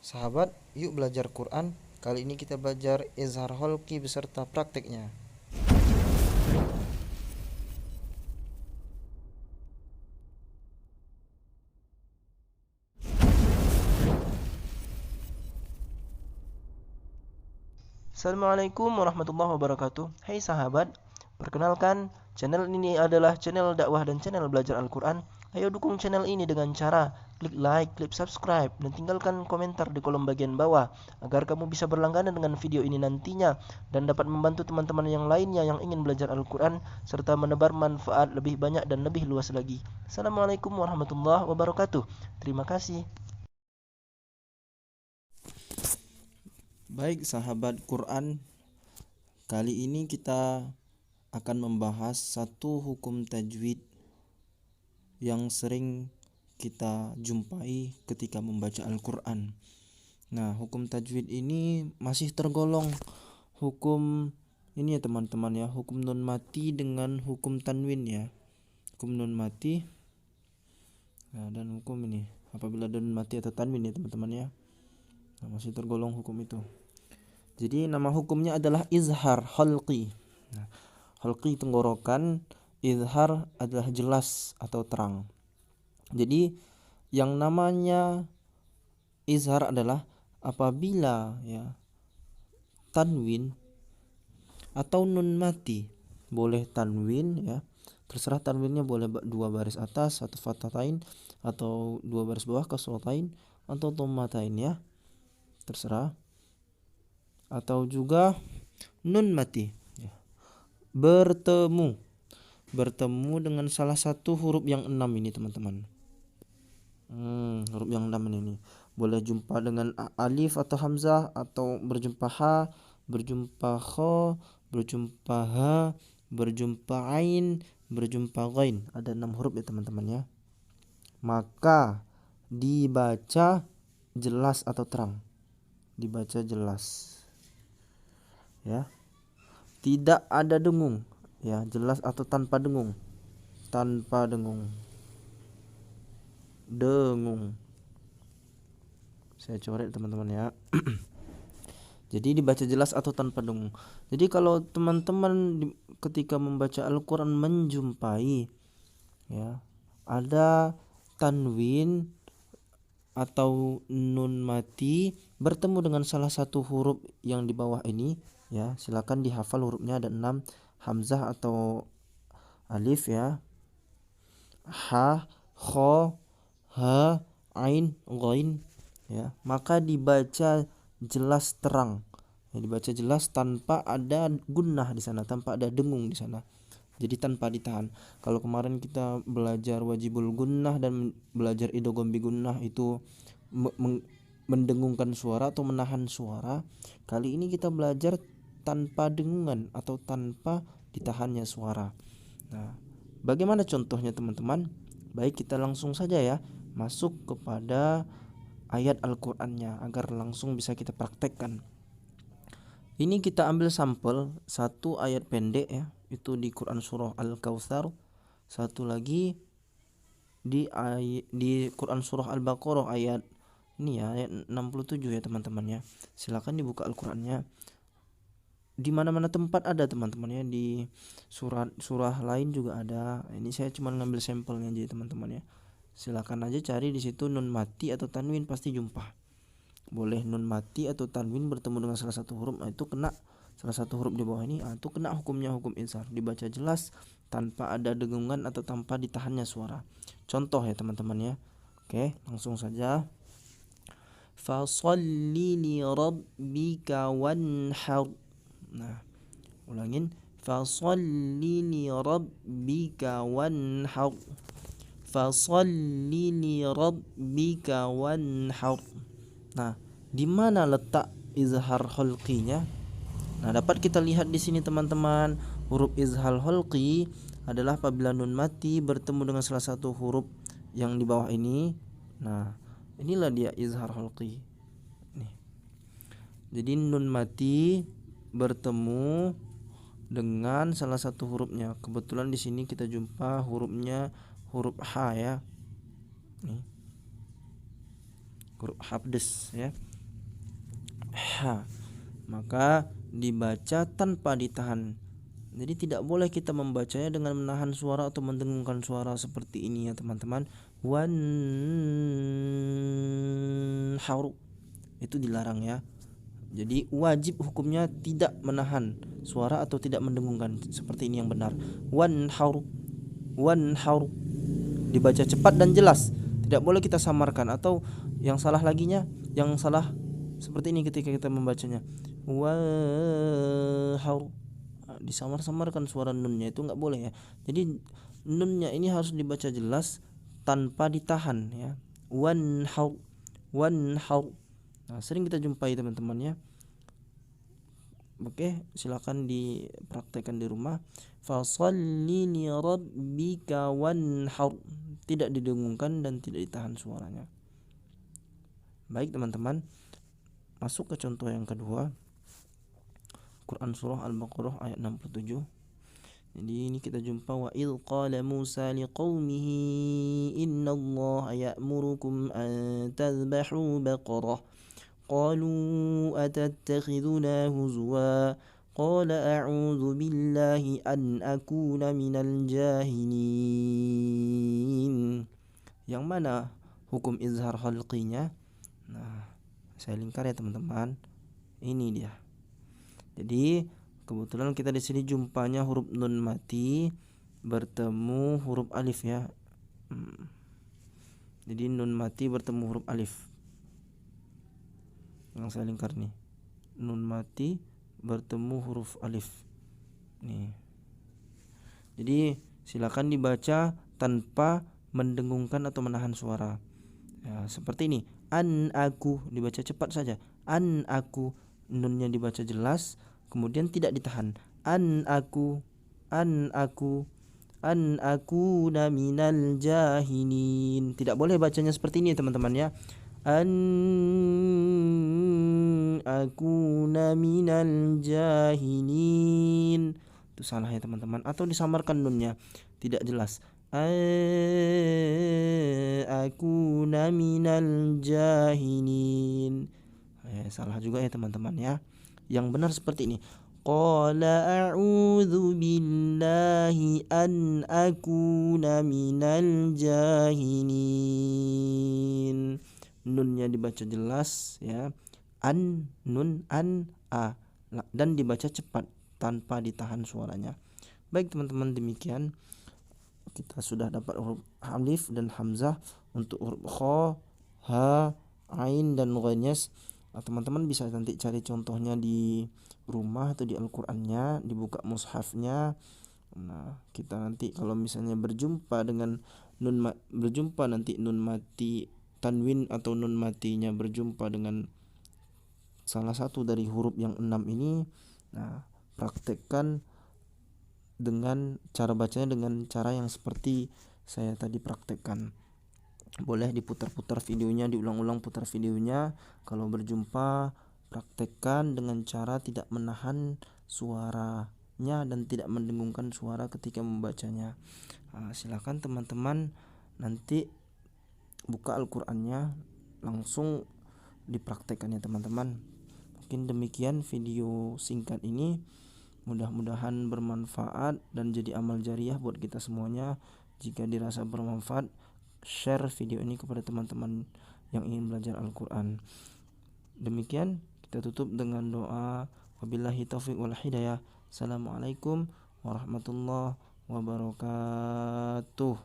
Sahabat, yuk belajar Quran. Kali ini kita belajar izhar holqi beserta prakteknya. Assalamualaikum warahmatullahi wabarakatuh. Hai sahabat, perkenalkan channel ini adalah channel dakwah dan channel belajar Al-Quran. Ayo dukung channel ini dengan cara klik like, klik subscribe, dan tinggalkan komentar di kolom bagian bawah agar kamu bisa berlangganan dengan video ini nantinya dan dapat membantu teman-teman yang lainnya yang ingin belajar Al-Quran serta menebar manfaat lebih banyak dan lebih luas lagi. Assalamualaikum warahmatullahi wabarakatuh. Terima kasih. Baik sahabat Quran, kali ini kita akan membahas satu hukum tajwid yang sering kita jumpai ketika membaca Al-Quran. Nah, hukum tajwid ini masih tergolong hukum ini ya teman-teman ya, hukum nun mati dengan hukum tanwin ya. Hukum nun mati dan hukum ini apabila nun mati atau tanwin ya teman-teman ya. Nah, masih tergolong hukum itu. Jadi nama hukumnya adalah izhar holqi. Nah, holqi tenggorokan, izhar adalah jelas atau terang. Jadi yang namanya izhar adalah apabila ya tanwin atau nun mati, boleh tanwin ya, terserah tanwinnya boleh 2 baris atas atau fathatain atau 2 baris bawah kasratain atau dhammatain ya, terserah. Atau juga nun mati ya, bertemu dengan salah satu huruf yang 6 ini teman-teman. Huruf yang 6 ini boleh jumpa dengan alif atau hamzah, atau berjumpa ha, berjumpa kha, berjumpa ha, berjumpa ain, berjumpa ghain. Ada 6 huruf ya teman-teman ya. Maka dibaca jelas atau terang. Dibaca jelas. Ya. Tidak ada dengung, ya, jelas atau tanpa dengung. Tanpa dengung. Dengung. Saya coret teman-teman ya. Jadi dibaca jelas atau tanpa dengung. Jadi kalau teman-teman ketika membaca Al-Quran menjumpai ya ada tanwin atau nun mati bertemu dengan salah satu huruf yang di bawah ini ya, silakan dihafal hurufnya ada 6, hamzah atau alif ya, ha, kha, ha, ain, ghain ya, maka dibaca jelas terang. Ya, dibaca jelas tanpa ada gunnah di sana, tanpa ada dengung di sana. Jadi tanpa ditahan. Kalau kemarin kita belajar wajibul gunnah dan belajar idgham bi gunnah itu mendengungkan suara atau menahan suara. Kali ini kita belajar tanpa dengungan atau tanpa ditahannya suara. Nah, bagaimana contohnya teman-teman? Baik, kita langsung saja ya masuk kepada ayat Al-Qur'annya agar langsung bisa kita praktekkan. Ini kita ambil sampel satu ayat pendek ya, itu di Quran surah Al-Kautsar. Satu lagi di Quran surah Al-Baqarah ayat ini ya, ayat 67 ya teman-teman ya. Silakan dibuka Al-Qur'annya. Di mana-mana tempat ada teman-teman ya, di surah lain juga ada. Ini saya cuma ngambil sampelnya aja teman-teman ya. Silakan aja cari di situ nun mati atau tanwin, pasti jumpa. Boleh nun mati atau tanwin bertemu dengan salah satu huruf, itu kena salah satu huruf di bawah ini, itu kena hukumnya hukum izhar, dibaca jelas tanpa ada dengungan atau tanpa ditahannya suara. Contoh ya teman-teman ya. Oke, langsung saja. Fasalli li rabbika wanhar. Nah, ulangin. Fasalli li rabbika wanhar. Fasalli li rabbika wanhar. Nah, di mana letak izhar holqinya? Nah, dapat kita lihat di sini teman-teman. Huruf izhar holqi adalah apabila nun mati bertemu dengan salah satu huruf yang di bawah ini. Nah, inilah dia izhar holqi. Nih. Jadi nun mati bertemu dengan salah satu hurufnya. Kebetulan di sini kita jumpa hurufnya huruf H ya. Nih. Huruf habdes ya. ha, maka dibaca tanpa ditahan. Jadi tidak boleh kita membacanya dengan menahan suara atau mendengungkan suara seperti ini ya teman-teman. Wan haru itu dilarang ya. Jadi wajib hukumnya tidak menahan suara atau tidak mendengungkan, seperti ini yang benar. Wan haru dibaca cepat dan jelas, tidak boleh kita samarkan. Atau yang salah laginya, yang salah seperti ini ketika kita membacanya, haru, disamar-samarkan suara nunnya, itu nggak boleh ya. Jadi nunnya ini harus dibaca jelas tanpa ditahan ya. Wan haru. Nah, sering kita jumpai teman-teman ya. Oke, silakan dipraktekkan di rumah. Fasalli li rabbika wanhar. Tidak didengungkan dan tidak ditahan suaranya. Baik teman-teman, masuk ke contoh yang kedua. Quran surah Al-Baqarah ayat 67. Jadi ini kita jumpa wa idh qala Musa liqaumihi innallaha ya'murukum an tadhbahu baqarah qalu atattakhiduna huzwa qala a'udzu billahi an akuna minal jahilin. Yang mana hukum izhar khalqinya? Nah, saya lingkar ya teman-teman. Ini dia. Jadi kebetulan kita di sini jumpanya huruf nun mati bertemu huruf alif ya. Jadi nun mati bertemu huruf alif. Yang saya lingkar nih, nun mati bertemu huruf alif nih. Jadi silakan dibaca tanpa mendengungkan atau menahan suara ya, seperti ini. An aku, dibaca cepat saja. An aku, nunnya dibaca jelas, kemudian tidak ditahan. An aku minal jahilin. Tidak boleh bacanya seperti ini teman-teman ya. An akuna minal jahilin, itu salah ya teman-teman. Atau disamarkan nunnya, tidak jelas. Akuna minal jahilin, salah juga ya teman-teman ya. Yang benar seperti ini. Qala a'udzu billahi an akuna minal jahilin. Nunnya dibaca jelas ya. Nun a, dan dibaca cepat tanpa ditahan suaranya. Baik teman-teman, demikian kita sudah dapat huruf alif dan hamzah untuk huruf kha, ha, ain dan ghainnya. Teman-teman bisa nanti cari contohnya di rumah atau di Al-Qur'annya, dibuka mushafnya. Nah, kita nanti kalau misalnya berjumpa nanti nun mati tanwin atau nun matinya berjumpa dengan salah satu dari huruf yang 6 ini, nah praktekkan dengan cara bacanya dengan cara yang seperti saya tadi praktekkan. Boleh diputar-putar videonya, diulang-ulang putar videonya. Kalau berjumpa, praktekkan dengan cara tidak menahan suaranya dan tidak mendengungkan suara ketika membacanya. Silakan teman-teman nanti buka Al-Qur'annya, langsung dipraktekkan ya teman-teman. Mungkin demikian video singkat ini, mudah-mudahan bermanfaat dan jadi amal jariah buat kita semuanya. Jika dirasa bermanfaat, share video ini kepada teman-teman yang ingin belajar Al-Quran. Demikian kita tutup dengan doa. Wabillahi taufiq wal hidayah. Assalamualaikum warahmatullahi wabarakatuh.